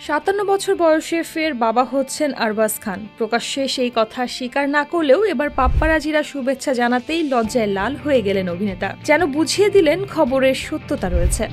57 বছর বয়সে ফের বাবা হচ্ছেন আরবাজ খান। প্রকাশ্যে সেই কথা স্বীকার না করলেও এবার পাপ্পারাজিরা শুভেচ্ছা জানাতেই লজ্জায় লাল হয়ে গেলেন অভিনেতা। যেন বুঝিয়ে দিলেন খবরের সত্যতা রয়েছে।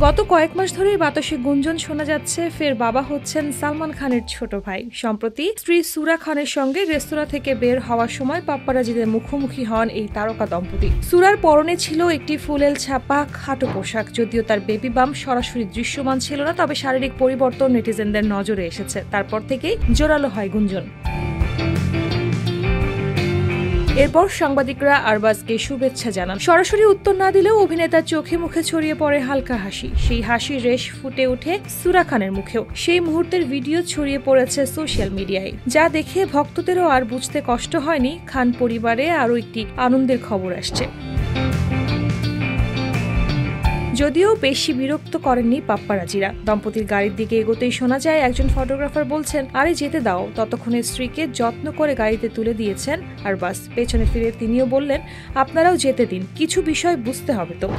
গত কয়েক মাস ধরেই বাতাসে গুঞ্জন শোনা যাচ্ছে ফের বাবা হচ্ছেন সালমান খানের ছোট ভাই। সম্প্রতি স্ত্রী সুরা খানের সঙ্গে রেস্তোরাঁ থেকে বের হওয়ার সময় পাপ্পারাজিদের মুখোমুখি হন এই তারকা দম্পতি। সুরার পরনে ছিল একটি ফুলেল ছাপা খাটো পোশাক। যদিও তার বেবি বাম সরাসরি দৃশ্যমান ছিল না, তবে শারীরিক পরিবর্তন নেটিজেনদের নজরে এসেছে। তারপর থেকেই জোরালো হয় গুঞ্জন। এরপর সাংবাদিকরা আরবাজকে শুভেচ্ছা জানান। সরাসরি উত্তর না দিলেও অভিনেতার চোখে মুখে ছড়িয়ে পড়ে হালকা হাসি। সেই হাসির রেশ ফুটে ওঠে সুরা খানের মুখেও। সেই মুহূর্তের ভিডিও ছড়িয়ে পড়েছে সোশ্যাল মিডিয়ায়, যা দেখে ভক্তদেরও আর বুঝতে কষ্ট হয়নি খান পরিবারে আরও একটি আনন্দের খবর আসছে। যদিও বেশি বিরক্ত করেননি পাপ্পারাজিরা। দম্পতির গাড়ির দিকে এগোতেই শোনা যায় একজন ফটোগ্রাফার বলছেন, আরে যেতে দাও। ততক্ষণে স্ত্রীকে যত্ন করে গাড়িতে তুলে দিয়েছেন আরবাজ। পেছনে ফিরে তিনিও বললেন, আপনারাও যেতে দিন, কিছু বিষয় বুঝতে হবে তো।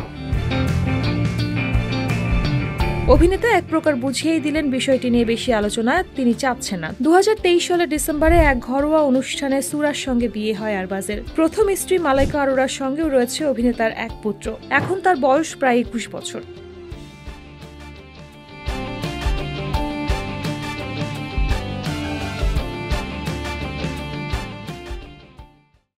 অভিনেতা এক প্রকার বুঝিয়েই দিলেন বিষয়টি নিয়ে বেশি আলোচনা তিনি চাচ্ছেন না। 2023 সালের ডিসেম্বরে এক ঘরোয়া অনুষ্ঠানে সুরার সঙ্গে বিয়ে হয় আরবাজের। প্রথম স্ত্রী মালাইকা আরোরার সঙ্গেও রয়েছে অভিনেতার এক পুত্র। এখন তার বয়স প্রায় 21 বছর।